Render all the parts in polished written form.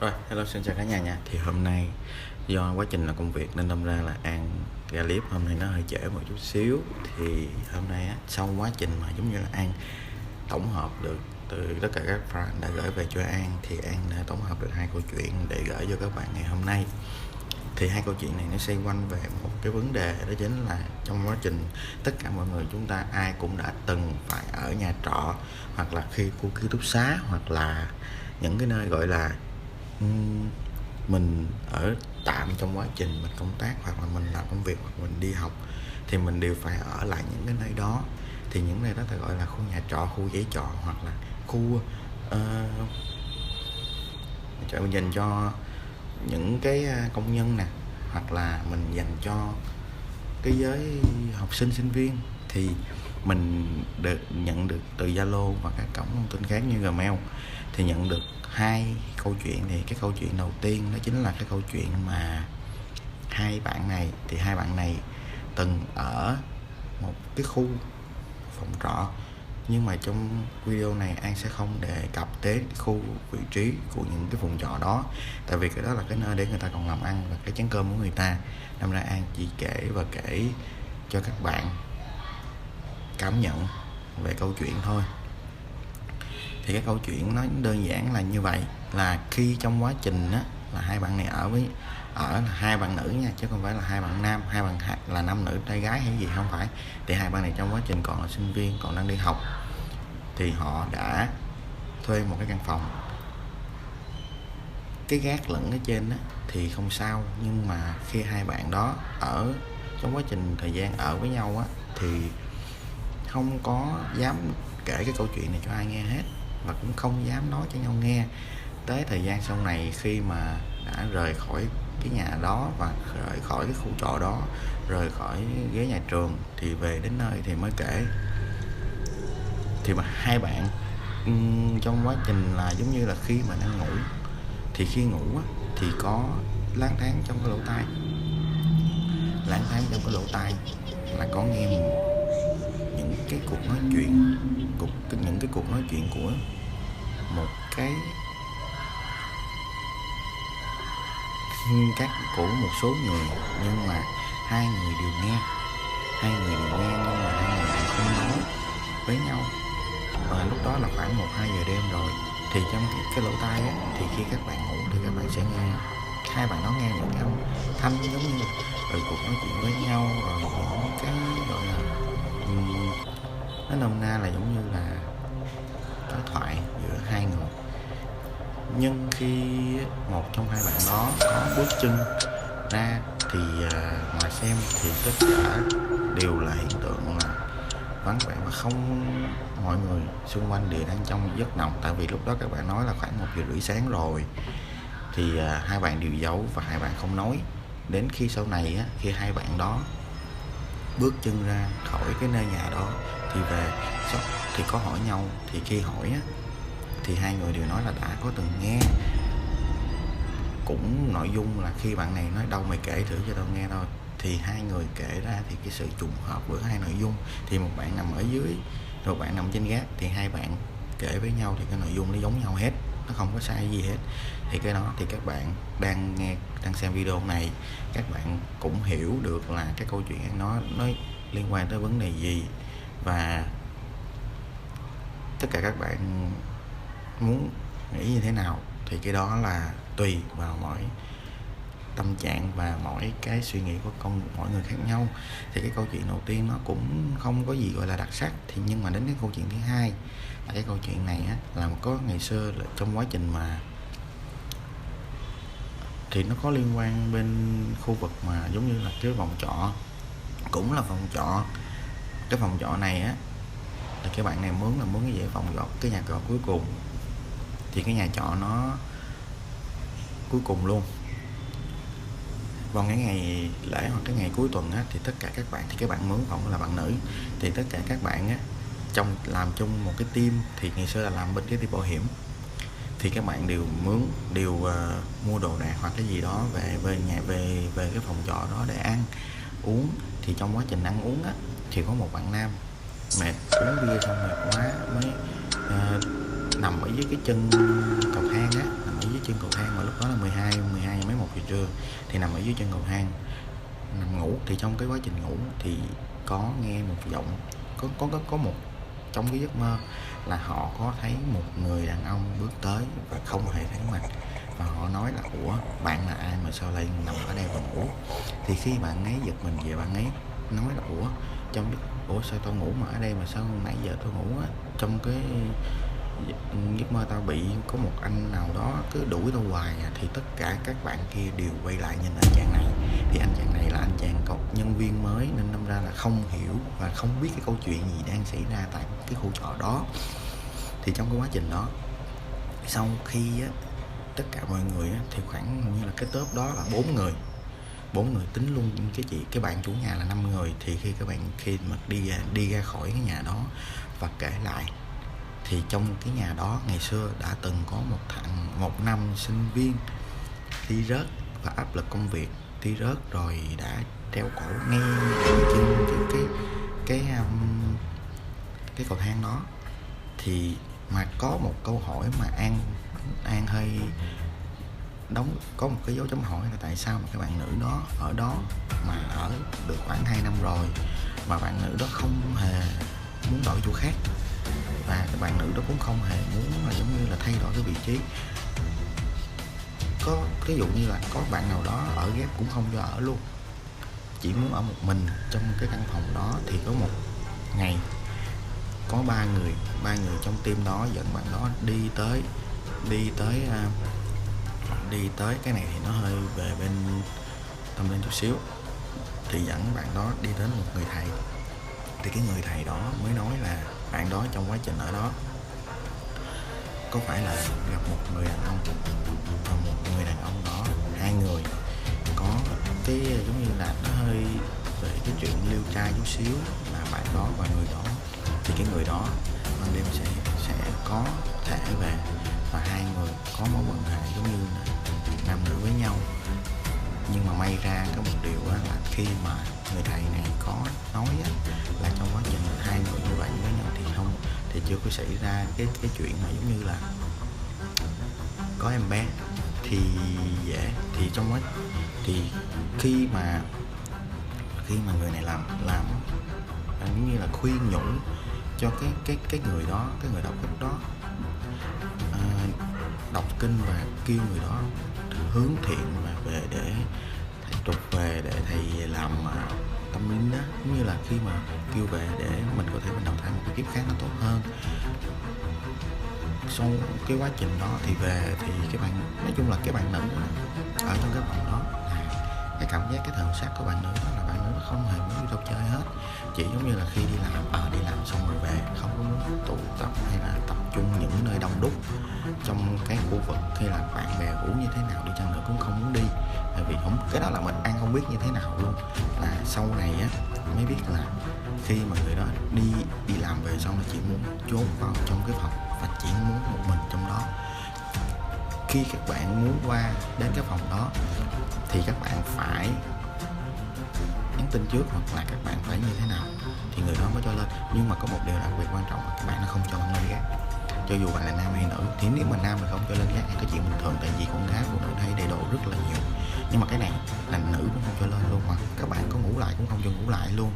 Rồi, hello xin chào cả nhà nha. Thì hôm nay do quá trình là công việc nên đâm ra là An ra clip hôm nay nó hơi trễ một chút xíu. Thì hôm nay á, sau quá trình mà giống như là An tổng hợp được từ tất cả các fan đã gửi về cho An, thì An đã tổng hợp được 2 câu chuyện để gửi cho các bạn ngày hôm nay. Thì 2 câu chuyện này nó xoay quanh về một cái vấn đề, đó chính là trong quá trình tất cả mọi người chúng ta ai cũng đã từng phải ở nhà trọ, hoặc là khi khu ký túc xá, hoặc là những cái nơi gọi là mình ở tạm trong quá trình mình công tác, hoặc là mình làm công việc, hoặc mình đi học, thì mình đều phải ở lại những cái nơi đó. Thì những nơi đó ta gọi là khu nhà trọ, khu giấy trọ, hoặc là khu dành cho những cái công nhân nè, hoặc là mình dành cho cái giới học sinh sinh viên. Thì mình nhận được từ Zalo và các cổng thông tin khác như Gmail, thì nhận được 2 câu chuyện. Thì cái câu chuyện đầu tiên đó chính là cái câu chuyện mà hai bạn này từng ở một cái khu phòng trọ, nhưng mà trong video này An sẽ không đề cập đến khu vị trí của những cái vùng trọ đó, tại vì cái đó là cái nơi để người ta còn làm ăn và cái chén cơm của người ta. Đâm ra An chỉ kể cho các bạn cảm nhận về câu chuyện thôi. Thì cái câu chuyện nó đơn giản là như vậy, là khi trong quá trình á, là hai bạn này ở là hai bạn nữ nha, chứ không phải là hai bạn nam, hai bạn là nam nữ trai gái hay gì, không phải. Thì hai bạn này trong quá trình còn là sinh viên, còn đang đi học, thì họ đã thuê một cái căn phòng. Cái gác lửng ở trên á thì không sao, nhưng mà khi hai bạn đó ở trong quá trình thời gian ở với nhau á, thì không có dám kể cái câu chuyện này cho ai nghe hết, và cũng không dám nói cho nhau nghe. Tới thời gian sau này, khi mà đã rời khỏi cái nhà đó và rời khỏi cái khu trọ đó, rời khỏi ghế nhà trường, thì về đến nơi thì mới kể. Thì mà hai bạn trong quá trình là giống như là khi mà đang ngủ, thì khi ngủ á, thì có lang thang trong cái lỗ tai, là có nghe những cái cuộc nói chuyện, của một cái của một số người, nhưng mà hai người đều nghe, nhưng mà hai người đều không nói với nhau. Và lúc đó là khoảng 1-2 giờ đêm rồi. Thì trong cái lỗ tai á, thì khi các bạn ngủ thì các bạn sẽ nghe hai bạn đó nghe những cái âm thanh giống như cuộc nói chuyện với nhau, rồi những cái gọi là nó nôm na là giống như là đối thoại giữa hai người. Nhưng khi một trong hai bạn đó có bước chân ra thì mà xem, thì tất cả đều là hiện tượng là vắng vẻ và không, mọi người xung quanh đều đang trong giấc nồng. Tại vì lúc đó các bạn nói là khoảng 1:30 sáng rồi. Thì hai bạn đều giấu và hai bạn không nói. Đến khi sau này á, khi hai bạn đó bước chân ra khỏi cái nơi nhà đó thì về thì có hỏi nhau. Thì khi hỏi á, thì hai người đều nói là đã có từng nghe. Cũng nội dung là khi bạn này nói đâu mày kể thử cho tao nghe thôi, thì hai người kể ra thì cái sự trùng hợp với hai nội dung. Thì một bạn nằm ở dưới, rồi bạn nằm trên gác, thì hai bạn kể với nhau thì cái nội dung nó giống nhau hết, nó không có sai gì hết. Thì cái đó thì các bạn đang xem video này, các bạn cũng hiểu được là cái câu chuyện nó liên quan tới vấn đề gì. Và tất cả các bạn muốn nghĩ như thế nào thì cái đó là tùy vào mỗi tâm trạng và mỗi cái suy nghĩ của mỗi người khác nhau. Thì cái câu chuyện đầu tiên nó cũng không có gì gọi là đặc sắc. Thì nhưng mà đến cái câu chuyện thứ hai, là cái câu chuyện này á, là có ngày xưa là trong quá trình mà thì nó có liên quan bên khu vực mà giống như là cái phòng trọ, cũng là phòng trọ. Cái phòng trọ này á, là cái bạn này mướn cái gì, phòng trọ, cái nhà trọ cuối cùng. Thì cái nhà trọ nó cuối cùng luôn, vào cái ngày lễ hoặc cái ngày cuối tuần á, thì tất cả các bạn, thì các bạn mướn phòng là bạn nữ, thì tất cả các bạn á làm chung một cái team. Thì ngày xưa là làm bên cái team bảo hiểm, thì các bạn đều mua đồ đạc hoặc cái gì đó về cái phòng trọ đó để ăn uống. Thì trong quá trình ăn uống á, thì có một bạn nam mệt, uống bia xong mệt quá mới nằm ở dưới cái chân cầu thang á, nằm ở dưới chân cầu thang, mà lúc đó là 12 mấy 1 giờ trưa, thì nằm ở dưới chân cầu thang nằm ngủ. Thì trong cái quá trình ngủ thì có nghe một giọng, có một trong cái giấc mơ là họ có thấy một người đàn ông bước tới và không hề thấy mặt, và họ nói là ủa bạn là ai mà sao lại nằm ở đây và ngủ. Thì khi bạn ấy giật mình về, bạn ấy nói là ủa sao tao ngủ mà ở đây, mà sao nãy giờ tao ngủ á, trong cái giấc mơ tao bị có một anh nào đó cứ đuổi tao hoài à. Thì tất cả các bạn kia đều quay lại nhìn anh chàng này. Thì anh chàng này là anh chàng nhân viên mới, nên đâm ra là không hiểu và không biết cái câu chuyện gì đang xảy ra tại cái khu trọ đó. Thì trong cái quá trình đó, sau khi á, tất cả mọi người á, thì khoảng như là cái tốp đó là 4 người tính luôn cái bạn chủ nhà là 5 người. Thì khi mà đi ra khỏi cái nhà đó và kể lại, thì trong cái nhà đó ngày xưa đã từng có một năm sinh viên thi rớt và áp lực công việc, thi rớt rồi đã treo cổ ngay trên cái cầu thang đó. Thì mà có một câu hỏi mà An hơi có một cái dấu chấm hỏi là tại sao mà cái bạn nữ đó ở đó mà ở được khoảng 2 năm rồi mà bạn nữ đó không hề muốn đổi chỗ khác, và cái bạn nữ đó cũng không hề muốn là giống như là thay đổi cái vị trí. Có ví dụ như là có bạn nào đó ở ghép cũng không cho ở luôn, chỉ muốn ở một mình trong cái căn phòng đó. Thì có một ngày có ba người trong team đó dẫn bạn đó đi tới cái này thì nó hơi về bên tâm linh chút xíu. Thì dẫn bạn đó đi đến một người thầy. Thì cái người thầy đó mới nói là bạn đó trong quá trình ở đó có phải là gặp một người đàn ông, và một người đàn ông đó, hai người có cái giống như là nó hơi về cái chuyện liêu trai chút xíu, là bạn đó và người đó. Thì cái người đó ban đêm sẽ có thể về, và hai người có mối quan hệ giống như là nam nữ với nhau. Nhưng mà may ra có một điều là khi mà người thầy này có nói là trong quá trình hai người như vậy với nhau thì chưa có xảy ra cái chuyện mà giống như là có em bé thì dễ. Thì trong quá thì khi mà người này làm giống như là khuyên nhủ cho cái người đó, cái người đọc kinh đó đọc kinh và kêu người đó hướng thiện và về để thầy trục về để thầy làm tâm linh đó, cũng như là khi mà kêu về để mình có thể mình đầu thai một cái kiếp khác nó tốt hơn. Sau cái quá trình đó thì về thì cái bạn, nói chung là cái bạn nữ đó, ở trong cái phòng đó cái cảm giác, cái thần sắc của bạn nữ đó là bạn nữ không hề muốn đi đâu chơi hết, chỉ giống như là khi đi làm xong rồi về, không có muốn tụ tập hay là tập trung những nơi đông đúc trong cái khu vực, hay là bạn bè rủ như thế nào đi chăng nữa cũng không muốn đi. Tại vì cái đó là mình An không biết như thế nào luôn, là sau này á mới biết là khi mà người đó đi làm về xong là chỉ muốn trốn vào trong cái phòng và chỉ muốn một mình trong đó. Khi các bạn muốn qua đến cái phòng đó thì các bạn phải nhắn tin trước, hoặc là các bạn phải như thế nào thì người đó mới cho lên. Nhưng mà có một điều đặc biệt quan trọng là các bạn nó không cho bạn lên gác, cho dù bạn là nam hay nữ. Thì nếu mà nam thì không cho lên gác là cái chuyện bình thường, tại vì con gái phụ nữ hay đầy độ rất là nhiều. Nhưng mà cái này là nữ cũng không cho lên luôn, mà các bạn có ngủ lại cũng không cho ngủ lại luôn.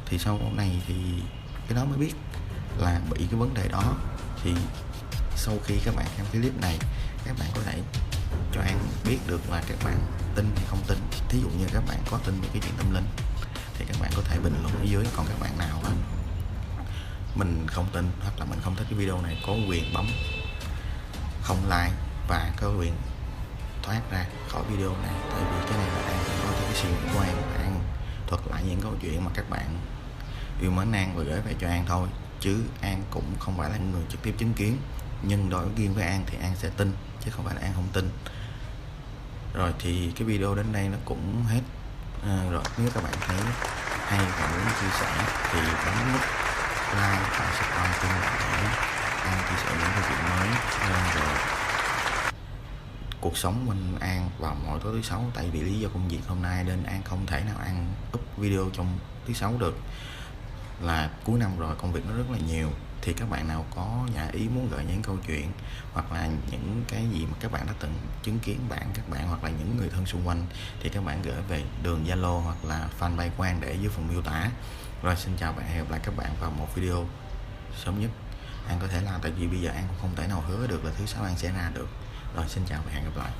Thì sau này thì cái đó mới biết là bị cái vấn đề đó. Thì sau khi các bạn xem clip này, các bạn có thể cho An biết được là các bạn tin hay không tin. Thí dụ như các bạn có tin về cái chuyện tâm linh thì các bạn có thể bình luận ở dưới. Còn các bạn nào mình không tin hoặc là mình không thích cái video này, có quyền bấm không like và có quyền thoát ra khỏi video này. Tại vì cái này là An có cái suy nghĩ của An thuật lại những câu chuyện mà các bạn yêu mến An và gửi về cho An thôi, chứ An cũng không phải là người trực tiếp chứng kiến. Nhưng đối riêng với An thì An sẽ tin, chứ không phải là An không tin. Rồi thì cái video đến đây nó cũng hết rồi. Nếu các bạn thấy hay và muốn chia sẻ thì bấm nút like và subscribe kênh để An chia sẻ những câu chuyện mới rồi cuộc sống bên An vào mỗi tối thứ Sáu. Tại vì lý do công việc hôm nay nên An không thể nào An up video trong thứ Sáu được, là cuối năm rồi công việc nó rất là nhiều. Thì các bạn nào có ý muốn gửi những câu chuyện hoặc là những cái gì mà các bạn đã từng chứng kiến các bạn hoặc là những người thân xung quanh, thì các bạn gửi về đường Zalo hoặc là fanpage của An để dưới phần miêu tả. Rồi xin chào bạn, hẹn gặp lại các bạn vào một video sớm nhất An có thể làm, tại vì bây giờ An cũng không thể nào hứa được là thứ 6 An sẽ ra được. Rồi xin chào và hẹn gặp lại.